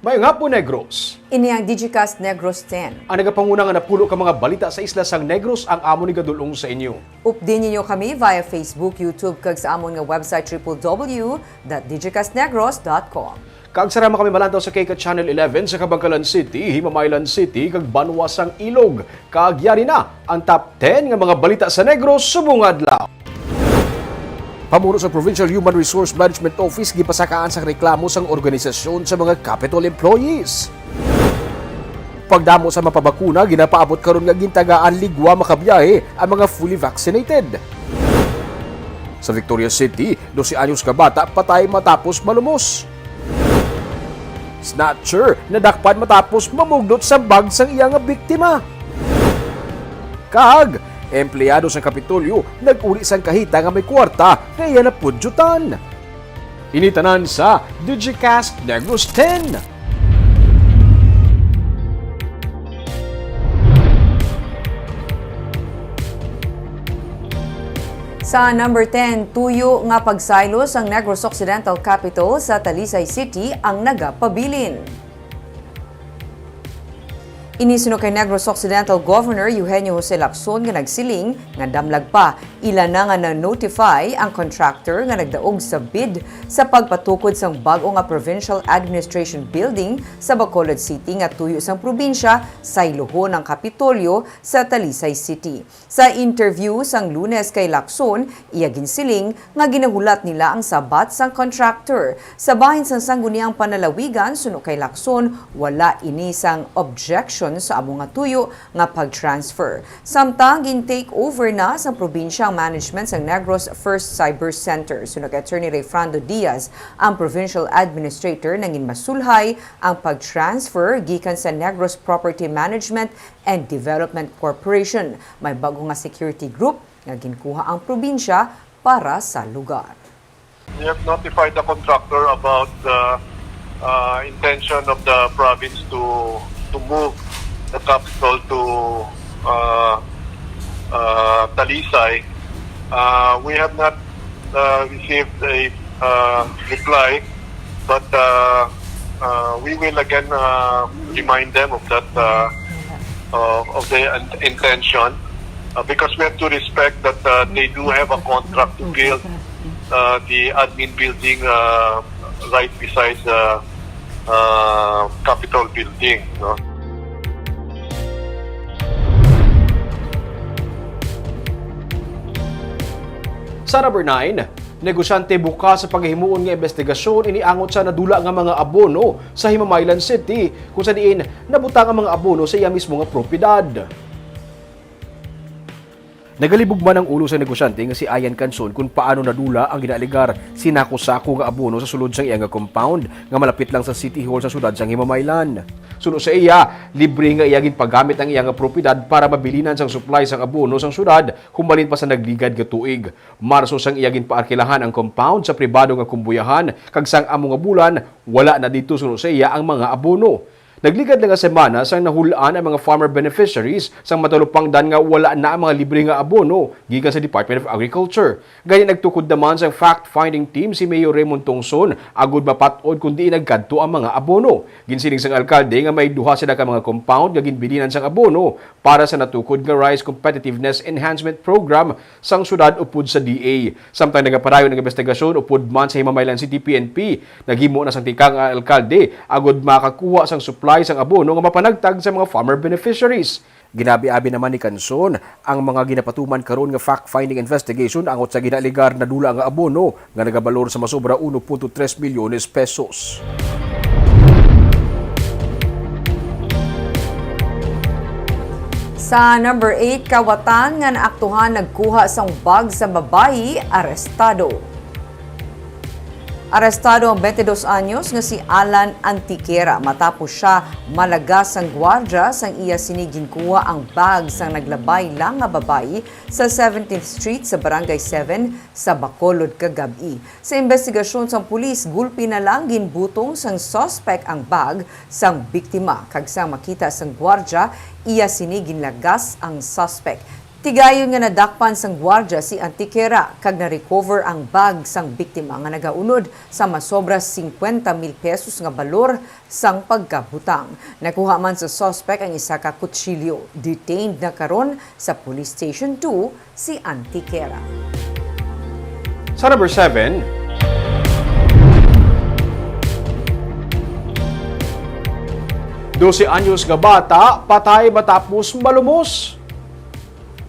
Mayong hapon, Negros. Ini ang Digicast Negros X. Ang nagapanguna nga napulo ka mga balita sa isla sang Negros ang amo ni gadulong sa inyo. Updin ninyo kami via Facebook, YouTube, kag sa amon nga website www.digicastnegros.com. Kag sarama kami malantaw sa Kika Channel 11 sa Kabangkalan City, Himamaylan City, kag Banwasang Ilog. Kag yari na ang top 10 nga mga balita sa Negros subong adlaw. Pamuno sa Provincial Human Resource Management Office gipasakaan sa reklamo sang organisasyon sa mga capital employees. Pagdamo sa mapabakuna, ginapaabot karon nga gintagaan ligwa makabiyahe ang mga fully vaccinated. Sa Victoria City, 12 anyos ka bata patay matapos malumos. Snatcher nadakpan matapos mamugnot sa bag sang iyang biktima. Kag empleyado sa Kapitolyo nag-uli sang kahita nga may kwarta nga iya napudjutan. Initanan sa Digicast Negros X. Sa number 10, tuyo nga pagsaylo sang Negros Occidental Capital sa Talisay City ang nagapabilin. Inisuno kay Negros Occidental Governor Eugenio Jose Lacson nga nagsiling nga damlag pa ilan na nga na-notify ang contractor nga nagdaog sa bid sa pagpatukod sang bag-o nga Provincial Administration Building sa Bacolod City nga tuyo sang probinsya sa iluhon ng Kapitolyo sa Talisay City. Sa interview sang Lunes kay Lacson, iya ginsiling nga ginahulat nila ang sabat sang contractor. Sa bahin sang sangguniang panalawigan suno kay Lacson, wala ini sang objection sa amo nga tuyo nga pag-transfer. Samtang gin-take over na sa probinsyang management sa Negros First Cyber Center. Sunog Attorney Rayfrando Diaz, ang provincial administrator nangin masulhay ang pag-transfer gikan sa Negros Property Management and Development Corporation. May bago nga security group nga ginkuha ang probinsya para sa lugar. We have notified the contractor about the intention of the province to move the capital to Talisay. We have not received a reply, but we will again remind them of that of the intention because we have to respect that they do have a contract to build the admin building right beside the Capitol building. No? Sa number 9, negosyante bukas sa paghimuon nga investigasyon iniangot sa nadula nga mga abono sa Himamaylan City kung sa diin nabutang ang mga abono sa iya mismo nga propiedad. Nagalibog man ang ulo sa negosyante nga si Ayan Canson kung paano nadula ang ginaaligar sinako-sako nga abono sa sulod sang iya nga compound nga malapit lang sa City Hall sa sudad sang Himamaylan. Suno sa iya, libre nga iya ginpagamit ang iya nga propiedad para mabilinan sang supply sang abono sang sudad humbalin pa sa nagligad nga tuig. Marso sang iya ginpaarkilahan ang compound sa pribado nga kumbuyahan kag sang amo nga bulan wala na dito suno sa iya ang mga abono. Nagligad na nga semana sang nahulaan ang mga farmer beneficiaries sang matalupang dan nga wala na ang mga libre nga abono gikan sa Department of Agriculture. Ganyan nagtukod naman sang fact-finding team si Mayor Raymond Tongson agud mapatod kundi nagkadto ang mga abono. Ginsiling sang alkalde nga may duha sila ka mga compound nga ginbilinan sang abono para sa natukod nga Rice Competitiveness Enhancement Program sang syudad upod sa DA. Samtang nagapadayon ng investigasyon upod man sa Himamaylan City PNP, naghimo na sang tikang alkalde agud makakuha sang supply sang abono nga mapanagtag sa mga farmer beneficiaries. Ginabi-abi naman ni Canson ang mga ginapatuman karon nga fact-finding investigation angot sa ginaligar na dula nga abono nga nagabalor sa masobra 1.3 milyones pesos. Sa number 8, kawatan nga naaktuhan nagkuha sang bag sa babayi, arestado. Arestado ang 22 anyos nga si Alan Antiquera matapos siya malagas ang gwardya sang iya sinigin kuha ang bag sang naglabay lang nga babayi sa 17th Street sa Barangay 7 sa Bacolod kagabi. Sa investigasyon sang pulis, gulpi na lang ginbutong sang suspect ang bag sang biktima. Kag sa makita sang gwardya, iya sinigin lagas ang suspect. Tigayon nga nadakpan sang gwardya si Antiquera kag na-recover ang bag sang biktima nga nagaunod sa masobra 50,000 pesos nga balor sang pagkabutang. Nakuha man sa suspect ang isa ka kutsilyo. Detained na karon sa Police Station 2 si Antiquera. Sa number 7, anyos nga bata patay matapos malumos.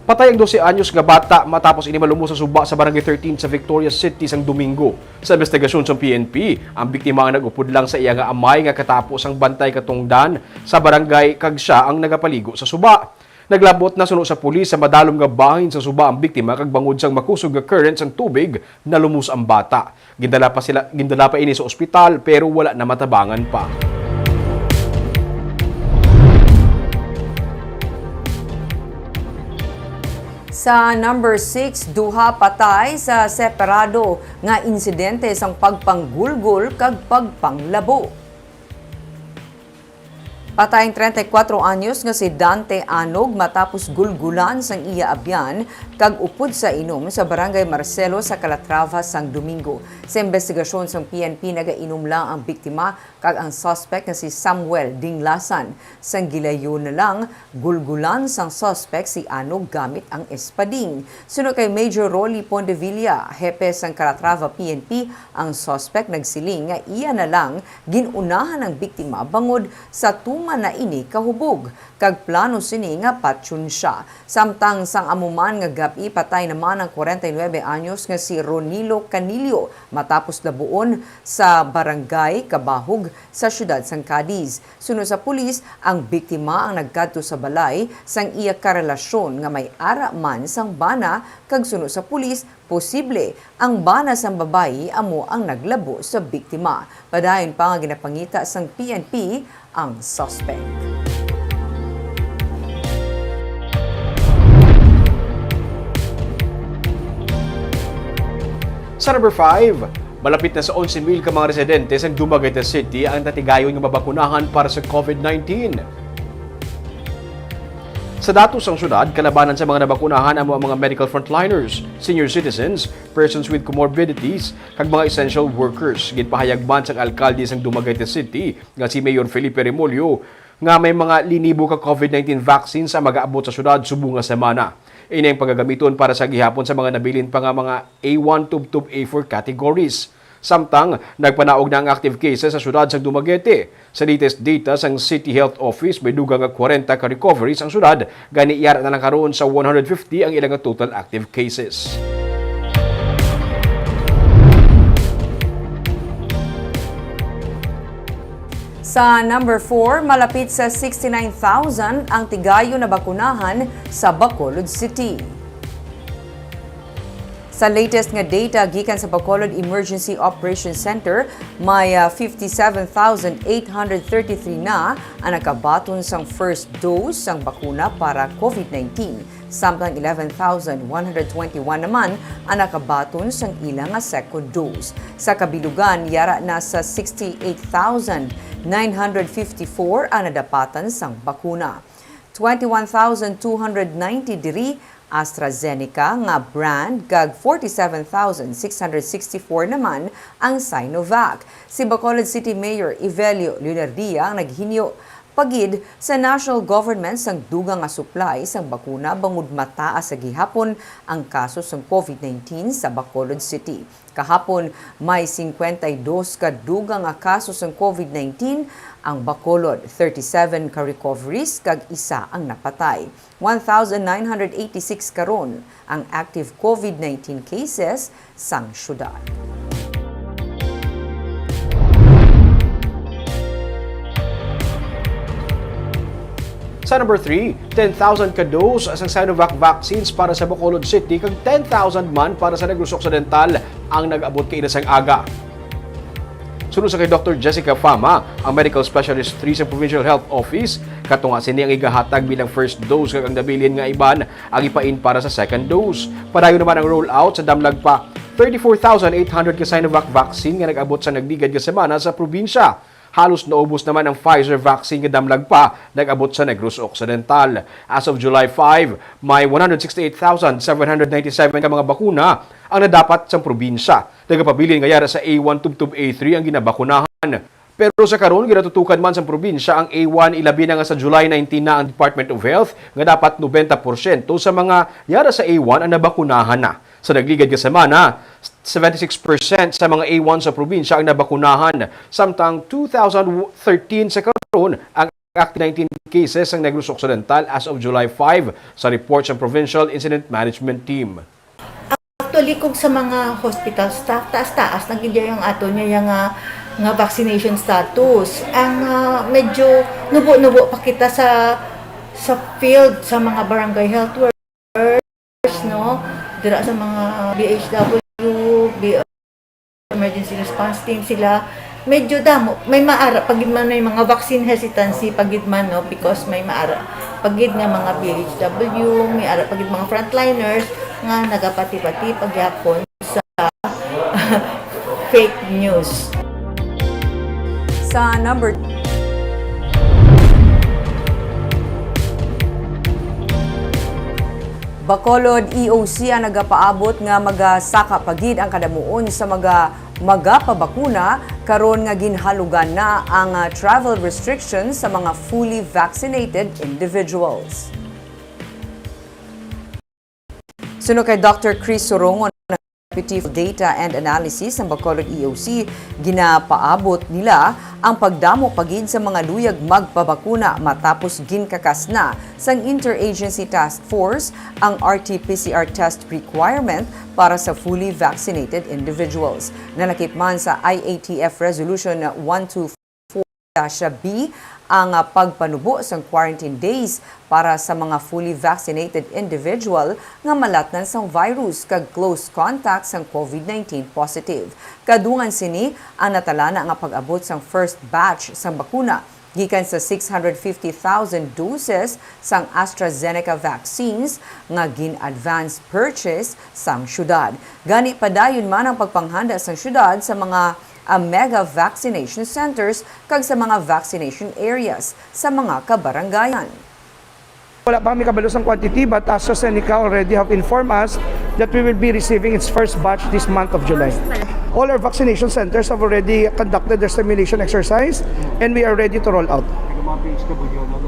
Patay ang 12 anyos nga bata matapos ini malumos sa suba sa Barangay 13 sa Victoria City sang Domingo. Sa investigasyon sa PNP, ang biktima ang nag-upod lang sa iya nga amay nga katapos ang bantay katungdan sa barangay kag siya ang nagapaligo sa suba. Naglabot na suno sa pulis sa madalom nga bahin sa suba ang biktima kag bangod sang makusog nga current sang tubig nalumos ang bata. Gindala pa ini sa ospital pero wala na matabangan pa. Sa number 6, duha patay sa separado nga insidente sang pagpanggulgol kag pagpanglabo. Patay ang 34 anyos nga si Dante Anog matapos gulgulan sang iya abyan kag upod sa inom sa Barangay Marcelo sa Calatrava sang Domingo. Sa investigasyon sang PNP nagainom lang ang biktima kag ang suspect nga si Samuel Dinglasan. Sang gilayon na lang gulgulan sang suspect si Anog gamit ang espading. Sunod kay Major Rolly Pondevilla, hepe sang Calatrava PNP, ang suspect nagsiling nga iya na lang ginunahan ang biktima bangod sa na ini kahubog kag plano sini nga patsyon siya. Samtang sang amuman nga gabi patay naman ang 49 anyos nga si Ronilo Canilio matapos labuon sa barangay Kabahog sa siyudad sang Cadiz. Sunod sa pulis, ang biktima ang nagkadto sa balay sang iya karelasyon nga may ara man sang bana kag sunod sa pulis, posible ang bana sang babayi amo ang naglabo sa biktima. Padayon pa nga ginapangita sang PNP ang suspect. Sa number 5, malapit na sa 11,000 ka mga residente sa Dumaguete City ang natigayon nga mabakunahan para sa COVID-19. Sa datos ng syudad, kalabanan sa mga nabakunahan ang mga medical frontliners, senior citizens, persons with comorbidities, kag mga essential workers. Ginpahayag man sa alkalde ng Dumaguete City nga si Mayor Felipe Remolio nga may mga linibo ka COVID-19 vaccines sa mag-aabot sa syudad subong nga semana. Ini ang pagagamiton para sa gihapon sa mga nabilin pa nga mga A1 tub A4 categories. Samtang nagpanaog na ang active cases sa syudad sa Dumaguete. Sa latest data sa City Health Office, may dugang nga 40 ka recoveries ang syudad, gani iyara na lang karoon sa 150 ang ilang total active cases. Sa number 4, malapit sa 69,000 ang tigayo na bakunahan sa Bacolod City. Sa latest nga data gikan sa Bacolod Emergency Operations Center, may 57,833 na ang nakabaton sang first dose sang bakuna para COVID-19. Samtang 11,121 naman ang nakabaton sang ilang nga second dose. Sa kabilugan, yara na sa 68,954 ang nadapatan sang bakuna. 21,290 diri AstraZeneca nga brand kag 47,664 naman ang Sinovac. Si Bacolod City Mayor Evelio Leonardia ang naghinyo pagid sa national government sang dugang nga supply sang bakuna bangod mataas sa gihapon ang kaso sang COVID-19 sa Bacolod City. Kahapon, may 52 ka dugang nga kaso sang COVID-19 ang Bacolod, 37 ka recoveries kag isa ang napatay. 1,986 karon ang active COVID-19 cases sang syudad. Sa number 3, 10,000 ka dose ang Sinovac vaccines para sa Bacolod City kag 10,000 man para sa Negros Occidental ang nag-abot kay inasang aga. Sunod sa kay Dr. Jessica Fama, ang Medical Specialist 3 sa Provincial Health Office, katunga sini ang igahatag bilang first dose kag ang nabilin nga iban ang ipain para sa second dose. Padayon naman ang rollout sa damlag pa 34,800 ka Sinovac vaccine nga nag-abot sa nagdigad nga semana sa probinsya. Halos naubos naman ang Pfizer vaccine nga damlag pa nag-abot sa Negros Occidental. As of July 5, may 168,797 ka mga bakuna ang nadapat sa probinsya. Nagapabilin nga yara sa A1 tubtub A3 ang ginabakunahan. Pero sa karon ginatutukan man sa probinsya ang A1 ilabi na nga sa July 19 na ang Department of Health nga dapat 90% sa mga yara sa A1 ang nabakunahan na. Sa nagligad nga semana, 76% sa mga A1 sa probinsya ang nabakunahan, samtang 2013 sa karon ang active 19 cases ang Negros Occidental as of July 5 sa report ng Provincial Incident Management Team. Actually, kung sa mga hospital staff, taas-taas, nagiging yung ato niya yung nga vaccination status. Ang medyo nubo-nubo pa kita sa field, sa mga barangay health workers, no? Dira sa mga BHW, emergency response team sila, medyo damo. May maara, pagid man may mga vaccine hesitancy, pagid man, no? Because may maara. Pagid nga mga BHW, may ara pagid mga frontliners, nga nagapati-pati pagyapon sa fake news. Sa number Bacolod EOC ang nagapaabot nga magasaka pagid ang kadamuon sa magapabakuna karon nga ginhalugan na ang travel restrictions sa mga fully vaccinated individuals. Suno kay Dr. Chris Sorongon, Deputy for Data and Analysis ng Bacolod EOC, ginapaabot nila ang pagdamo pagid sa mga luyag magpabakuna matapos ginkakas na sang Interagency Task Force ang RT-PCR test requirement para sa fully vaccinated individuals. Nalakip man sa IATF Resolution 124-B ang pagpanubo sa quarantine days para sa mga fully vaccinated individual nga malatnan sang virus kag close contact sang COVID-19 positive. Kadungan sini ang natalana nga pag-abot sang first batch sang bakuna gikan sa 650,000 doses sang AstraZeneca vaccines nga gin-advance purchase sang syudad. Gani padayon man ang pagpanghanda sang syudad sa mga mega vaccination centers kag sa mga vaccination areas sa mga kabarangayan. Wala pa kami kabalo sang quantity, but AstraZeneca already have informed us that we will be receiving its first batch this month of July. All our vaccination centers have already conducted their simulation exercise and we are ready to roll out.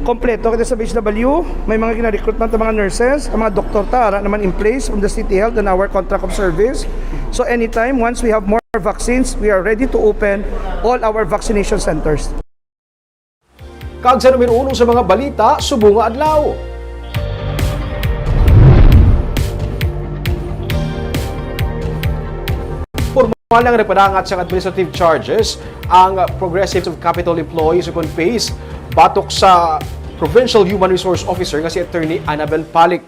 Kompleto kita sa BHW, may mga gina-recruitment ng mga nurses, ang mga doktor tara naman in place from the City Health and our contract of service. So anytime, once we have more vaccines, we are ready to open all our vaccination centers. Kag sa numero 1 sa mga balita, subong nga adlaw. Formal lang repadangat sa administrative charges ang Progressive Capital Employees upon pays batok sa Provincial Human Resource Officer nga si Attorney Annabel Palik.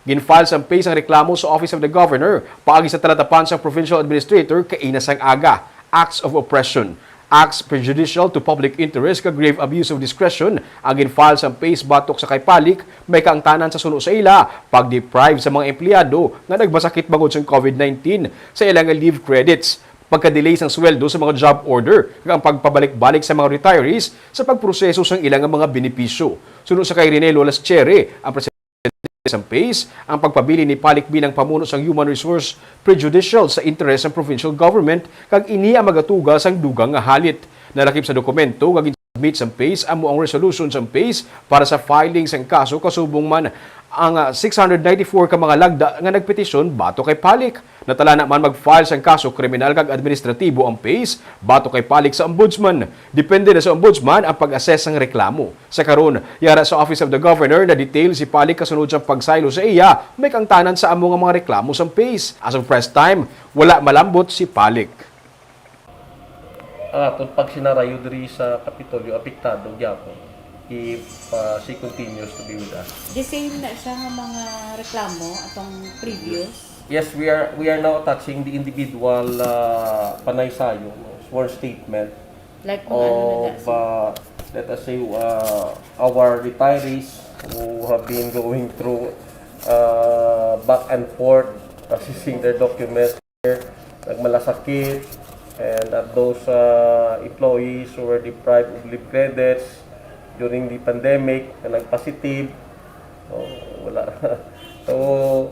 Ginfile sa pays ang reklamo sa Office of the Governor paagi sa talatapan sa Provincial Administrator kaina sang aga, acts of oppression, acts prejudicial to public interest kag grave abuse of discretion ang ginfile sa pays batok sa kay Palik may kaangtanan sa suno sa ila pag-deprive sa mga empleyado nga nagbasakit bangod sa COVID-19 sa ilang leave credits, pagka-delay ng sweldo sa mga job order kag ang pagpabalik-balik sa mga retirees sa pagproseso sa ilang mga benepisyo. Suno sa kay Rene Lolas Cherry, ang presidente sa PACE, ang pagpabili ni Palik bilang pamuno sang human resource prejudicial sa interes ng provincial government kag ini ang magatuga sang dugang nga halit. Nalakip sa dokumento kag submit sa PACE amo ang resolution sa PACE para sa filing sang kaso kasubong man ang 694 ka mga lagda nga nagpetisyon bato kay Palik. Natala naman mag-file sang kaso kriminal kag administratibo ang PACE bato kay Palik sa ombudsman. Depende na sa ombudsman ang pag-assess ng reklamo. Sa karon, yara sa Office of the Governor na detail si Palik kasunod sa pagsaylo sa iya, may kangtanan sa amo nga mga reklamo sa PACE. As of press time, wala malambot si Palik. Atong pag sinarayo diri sa Kapitolyo apektado gyapon if she continues to be with us. The same na siya nga mga reklamo atong previous. Yes, we are now attaching the individual panaysayo, sworn statement Like kung of let us say our retirees who have been going through back and forth processing their documents, nagmalasakit, And those employees who were deprived of leave credits during the pandemic na nag-positive, wala. So,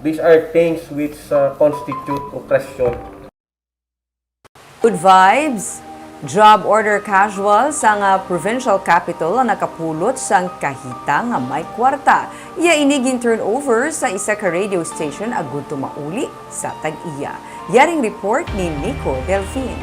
these are things which constitute oppression. Good vibes. Job order casual sa nga provincial capital ang nakapulot sang kahita nga may kwarta. Iya iniging turnover sa isa ka radio station agud tumauli sa tag-iya. Yaring report ni Nico Delfin.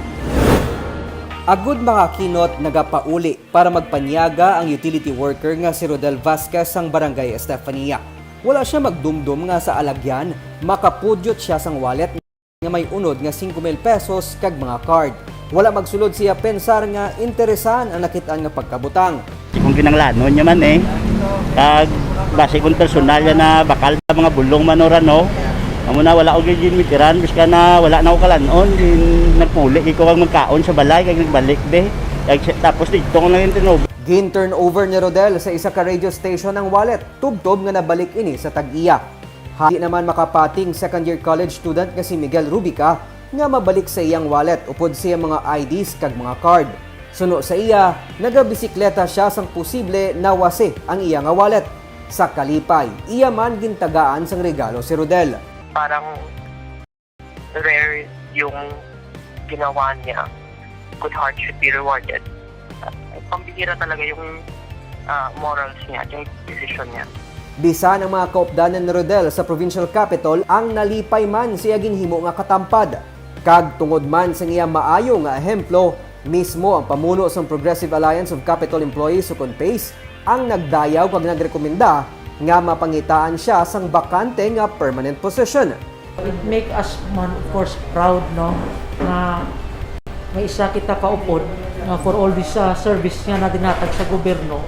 Agud makakinot nagapauli para magpanyaga ang utility worker nga si Rodel Vasquez sang Barangay Estefania. Wala siya magdumdum nga sa alagyan, makapudyot siya sang wallet nga may unod nga 5,000 pesos kag mga card. Wala magsulod siya pensar nga interesan ang nakitaan nga pagkabutang. Kung kinanglanon niya man kag base kung personal na bakal sa mga bulong manorano, amo na wala og mitiran biska na wala na ko kalanon, nagpuli ko kag magkaon sa balay kag nagbalik de. Tapos dito ko lang turnover. Gin turnover ni Rodel sa isa ka radio station ang wallet, tubtob nga nabalik ini sa tag-iya. Hindi naman makapating second year college student nga si Miguel Rubica nga mabalik sa iyang wallet upod siya mga IDs kag mga card. Suno sa iya, nagabisikleta siya sang posible na wasi ang iya nga wallet. Sa kalipay, iya man gintagaan sang regalo si Rodel. Parang rare yung ginawa niya. Good heart should be rewarded. Pambihira talaga yung morals niya, yung decision niya. Bisa ng mga kaupdanan ni Rodel sa provincial capital ang nalipay man siya ginhimo nga katampad. Kag tungod man sa iya maayo nga ehemplo, mismo ang pamuno sa Progressive Alliance of Capital Employees o CONPACE ang nagdayaw kag nagrekomenda nga mapangitaan siya sang bakante nga permanent position. It make us man of course proud no na may isa kita kaupod na for all this service nga na dinatag sa gobyerno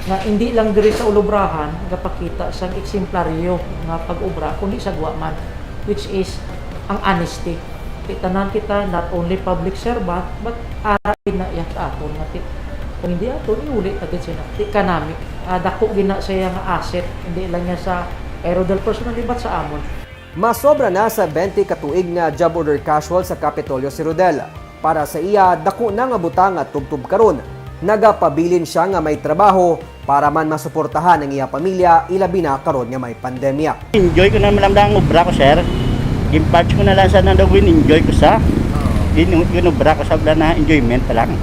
nga hindi lang diri sa ulubrahan gapakita sang eksemplaryo nga pag-ubra kundi sa guwaman, which is ang honesty. Tanan kita not only public servant but arapin na iya aton natin. Kung hindi aton iuli agad siya ti kanami. Dako gina siya nga asset, hindi lang niya sa Rodel personally but sa amon. Masobra na sa 20 katuig nga job order casual sa Kapitolyo si Rodel. Para sa iya, dako na nga butang at tubtub karon. Nagapabilin siya nga may trabaho para man masuportahan ang iya pamilya ilabi na karon nga may pandemya. Enjoy ko na malamdang ubra ko, sir. Gimpatch ko na lang sa nandawin, enjoy ko sa ginubra ko sa na enjoyment pa lang.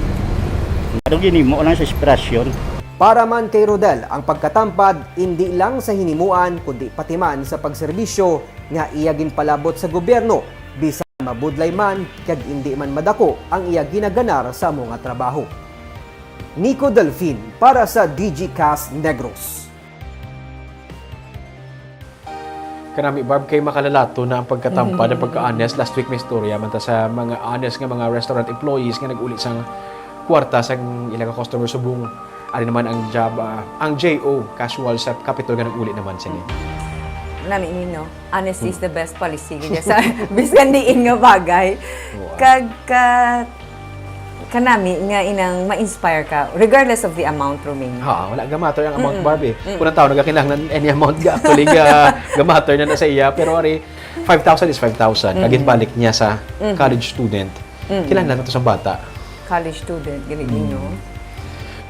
Pero ginimo lang sa inspirasyon. Para man kay Rodel, ang pagkatampad hindi lang sa hinimuan kundi pati man sa pagserbisyo nga iya ginpalabot sa gobyerno bisan mabudlay man kag hindi man madako ang iya ginaganar sa mga trabaho. Nico Delfin para sa Digicast Negros. Kanami Barb kay makalalato na ang pagkatampad ng pagka-honest. Last week may storya man ta sa mga honest nga mga restaurant employees nga nag-uli sang kwarta sa ilang customer subong ari naman ang job ang JO casual sa Capitol nga nag-uli naman sini. Nami no, honesty is the best policy gaya sa biskan diin nga bagay. Kag kanami nga inang ma-inspire ka regardless of the amount remaining. Wala gamator ang amount Barbie. Kunang tao nagakinahanglan any amount ga actually gamator na sa iya pero ari 5,000 is 5,000 kagin balik niya sa college student. Kinahanglan na to sa bata. College student gani no.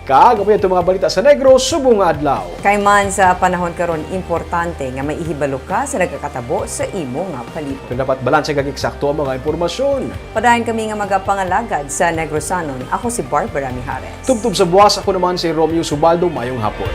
Kaagapo ito mga balita sa Negros subong adlaw. Kay man sa panahon karon importante nga may ihibalo ka sa nagkakatabo sa imo nga palibot. Kung dapat balanse kag eksakto ang mga impormasyon. Padayon kami nga magapangalagad sa Negrosanon. Ako si Barbara Mijares. Tubtub sa buwas, ako naman si Romeo Subaldo. Mayong hapon.